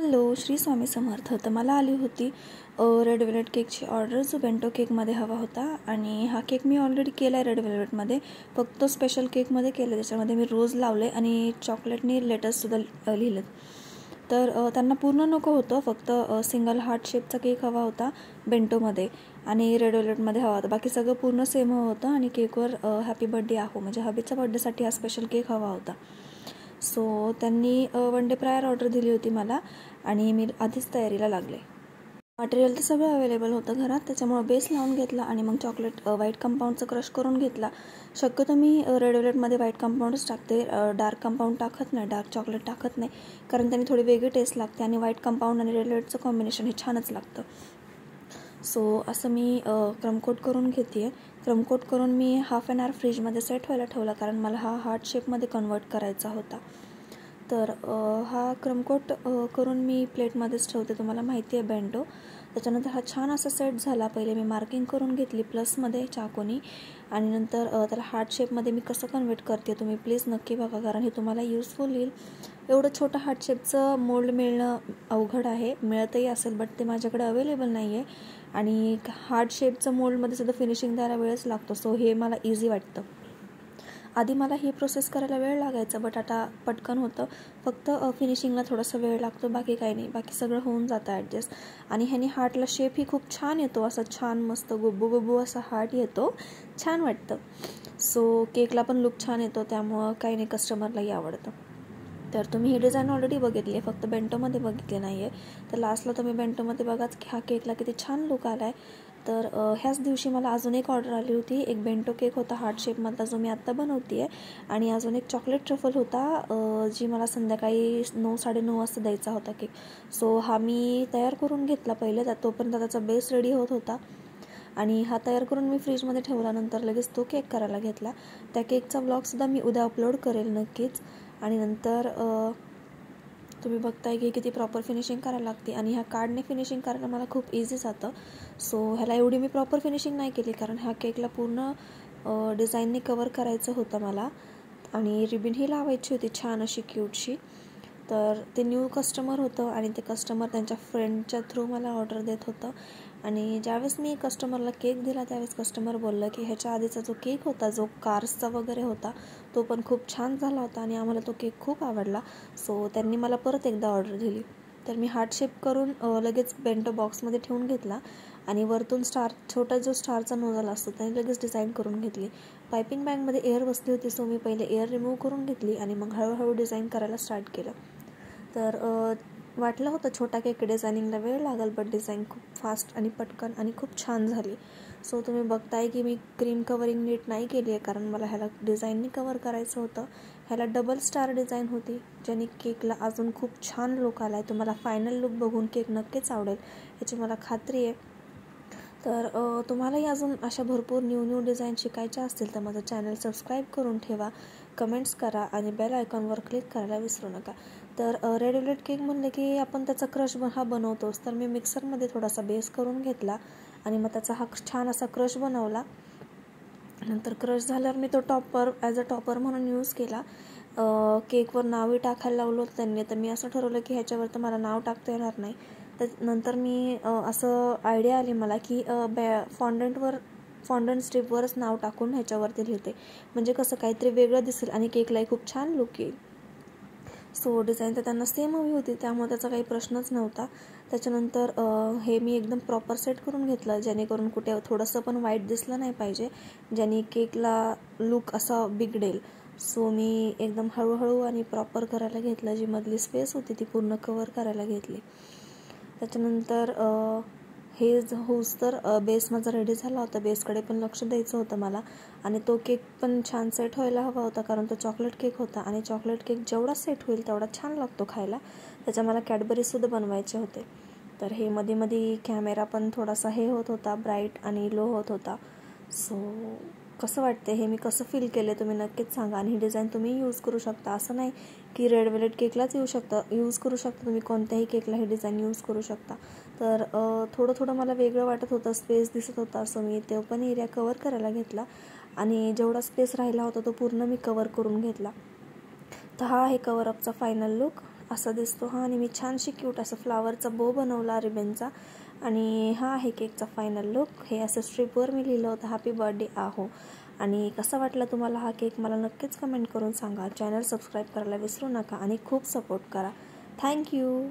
Hello, Shri Swami Samarth. तर मला आली होती रेड वेल्वेट केकची ऑर्डर, जो बेंटो केकमध्ये हवा होता. आणि हा केक मी ऑलरेडी केला आहे रेड वेल्वेटमध्ये, फक्त स्पेशल केकमध्ये केलं. त्याच्यामध्ये मी रोज लावले आणि चॉकलेटनी लेटर्ससुद्धा लिहिलं. तर त्यांना पूर्ण नको होतं, फक्त सिंगल हार्ट शेपचा केक हवा होता बेंटोमध्ये आणि रेड वेल्वेटमध्ये हवा होता. बाकी सगळं पूर्ण सेम हवं होतं. आणि केकवर हॅपी बर्थडे आहो म्हणजे हबीच्या बर्थडेसाठी हा स्पेशल केक हवा होता. सो त्यांनी 1 डे प्रायर ऑर्डर दिली होती मला आणि मी आधीच तयारीला लागले. मटेरियल तर सगळं अवेलेबल होतं घरात, त्याच्यामुळं बेस लावून घेतला आणि मग चॉकलेट व्हाईट कंपाऊंडचं क्रश करून घेतला. शक्यतो मी रेड वेल्वेटमध्ये व्हाईट कंपाऊंडच टाकते, डार्क कंपाऊंड टाकत नाही, डार्क चॉकलेट टाकत नाही, कारण त्याने थोडी वेगळी टेस्ट लागते आणि व्हाईट कंपाऊंड आणि रेड वेल्वेटचं कॉम्बिनेशन हे छानच लागतं. सो असं मी क्रमकोट करून घेते आहे. क्रमकोट करून मी हाफ ॲन आवर फ्रीजमध्ये सेट व्हायला ठेवला, कारण मला हा हार्ट शेपमध्ये कन्वर्ट करायचा होता. तर हा क्रमकोट करून मी प्लेटमध्येच ठेवते. तुम्हाला माहिती आहे बेंटो. त्याच्यानंतर हा छान असा सेट झाला. पहिले मी मार्किंग करून घेतली प्लसमध्ये चाकूनी, आणि नंतर त्याला हार्ट शेपमध्ये मी कसं कन्वर्ट करते तुम्ही प्लीज नक्की बघा, कारण हे तुम्हाला युजफुल येईल. एवढं छोटं हार्ट शेपचं मोल्ड मिळणं अवघड आहे. मिळतही असेल बट ते माझ्याकडे अवेलेबल नाही आहे, आणि हार्ट शेपचं मोल्डमध्ये सुद्धा फिनिशिंग द्यायला वेळच लागतो. सो हे मला इझी वाटतं. आधी मला ही प्रोसेस करायला वेळ लागायचा, बट आता पटकन होतं. फक्त फिनिशिंगला थोडासा वेळ लागतो, बाकी काही नाही. बाकी सगळं होऊन जातं ॲडजस्ट. आणि ह्याने हार्टला शेपही खूप छान येतो, असा छान मस्त गुब्बू गुब्बू असा हार्ट येतो, छान वाटतं. सो केकला पण लुक छान येतो, त्यामुळं काही नाही, कस्टमरलाही आवडतं. तर तुम्ही ही डिझाईन ऑलरेडी बघितली आहे, फक्त बेंटोमध्ये बघितली नाही आहे. तर लास्टला तुम्ही बेंटोमध्ये बघाच की हा केकला किती छान लुक आला आहे. तर ह्याच दिवशी मला अजून एक ऑर्डर आली होती. एक बेंटो केक होता हार्ट शेपमधला, जो मी आत्ता बनवते आहे, आणि अजून एक चॉकलेट ट्रफल होता, जी मला संध्याकाळी 9-9:30 वाजता द्यायचा होता केक. सो हा मी तयार करून घेतला पहिले, तोपर्यंत त्याचा बेस रेडी होत होता. आणि हा तयार करून मी फ्रीजमध्ये ठेवल्यानंतर लगेच तो केक करायला घेतला. त्या केकचा व्लॉगसुद्धा मी उद्या अपलोड करेल नक्कीच. आणि नंतर तुम्ही बघताय की किती प्रॉपर फिनिशिंग करायला लागते, आणि ह्या कार्डने फिनिशिंग करायला मला खूप इझी जातं. सो ह्याला एवढी मी प्रॉपर फिनिशिंग नाही केली, कारण ह्या केकला पूर्ण डिझाईनने कवर करायचं होतं मला, आणि रिबिनही लावायची होती छान अशी क्यूटशी. तर ते न्यू कस्टमर होतं, आणि ते कस्टमर त्यांच्या फ्रेंडच्या थ्रू मला ऑर्डर देत होतं. आणि ज्यावेळेस मी कस्टमरला केक दिला, त्यावेळेस कस्टमर बोललं की ह्याच्या आधीचा जो केक होता, जो कार्सचा वगैरे होता, तो पण खूप छान झाला होता आणि आम्हाला तो केक खूप आवडला. सो त्यांनी मला परत एकदा ऑर्डर दिली. तर मी हार्ट शेप करून लगेच बेंटो बॉक्समध्ये ठेवून घेतला, आणि वरतून छोटा जो स्टारचा नोझल असतो त्याने लगेच डिझाईन करून घेतली. पायपिंग बॅगमध्ये एअर बसली होती, सो मी पहिले एअर रिमूव्ह करून घेतली आणि मग हळूहळू डिझाईन करायला स्टार्ट केलं. तर वाटलं होतं छोटा केक डिझायनिंगला वेळ लागेल, बट डिझाईन खूप फास्ट आणि पटकन आणि खूप छान झाली. सो तुम्ही बघताय की मी क्रीम कवरिंग नीट नाही केली आहे, कारण मला ह्याला डिझाईननी कवर करायचं होतं. ह्याला डबल स्टार डिझाईन होती, ज्याने केकला अजून खूप छान लुक आला आहे. तुम्हाला फायनल लुक बघून केक नक्कीच आवडेल, याची मला खात्री आहे. तर तुम्हालाही अजून अशा भरपूर न्यू डिझाईन शिकायच्या असतील तर माझं चॅनल सबस्क्राईब करून ठेवा, कमेंट्स करा आणि बेल आयकॉनवर क्लिक करायला विसरू नका. तर रेड वेल्वेट केक म्हणलं की आपण त्याचा क्रश हा बनवतोच. तर मी मिक्सरमध्ये थोडासा बेस करून घेतला आणि मग त्याचा हा छान असा क्रश बनवला. नंतर क्रश झाल्यावर मी तो टॉपर ॲज अ टॉपर म्हणून यूज केला. केकवर नावही टाकायला लावलं होतं त्यांनी, तर मी असं ठरवलं की ह्याच्यावर तर मला नाव टाकता येणार नाही. तर नंतर मी असं आयडिया आली मला की फॉन्डंट स्ट्रीपवरच नाव टाकून ह्याच्यावरती लिहिते, म्हणजे कसं काहीतरी वेगळं दिसेल आणि केकलाही खूप छान लुक येईल. सो डिझाईन तर त्यांना सेम हवी होती, त्यामुळे त्याचा काही प्रश्नच नव्हता. त्याच्यानंतर हे मी एकदम प्रॉपर सेट करून घेतलं, जेणेकरून कुठे थोडंसं पण वाईट दिसलं नाही पाहिजे, ज्याने केकला लुक असा बिघडेल. सो मी एकदम हळूहळू आणि प्रॉपर करायला घेतलं. जी मधली स्पेस होती ती पूर्ण कवर करायला घेतली. त्याच्यानंतर हे होऊस तर बेस माझा रेडी झाला होता. बेसकडे पण लक्ष द्यायचं होतं मला, आणि तो केक पण छान सेट व्हायला हवा होता, कारण तो चॉकलेट केक होता, आणि चॉकलेट केक जेवढा सेट होईल तेवढा छान लागतो खायला. त्याच्या मला कॅडबरीजसुद्धा बनवायचे होते. तर हे मध्ये कॅमेरा पण थोडासा हे होत होता, ब्राईट आणि लो होत होता. सो कसं वाटते हे मी कसं फील केले तुम्ही नक्कीच सांगा. आणि ही डिझाईन तुम्ही यूज करू शकता, असं नाही की रेड वेल्वेट केकलाच यूज करू शकता, तुम्ही कोणत्याही केकला ही डिझाईन यूज करू शकता. तर थोडं मला वेगळं वाटत होतं, स्पेस दिसत होता, असं मी तो पण एरिया कवर करायला घेतला, आणि जेवढा स्पेस राहिला होता तो पूर्ण मी कवर करून घेतला. तर हा आहे कवरअपचा फायनल लुक. असा दिसतो हा. आणि मी छानशी क्यूट असं फ्लावरचा बो बनवला रिबनचा. आणि हा आहे केकचा फायनल लुक. हे असं स्ट्रिपवर मी लिहिलं होतं हॅपी बर्थडे आहो. आणि कसा वाटला तुम्हाला हा केक मला नक्कीच कमेंट करून सांगा. चॅनल सबस्क्राईब करायला विसरू नका आणि खूप सपोर्ट करा. थँक्यू.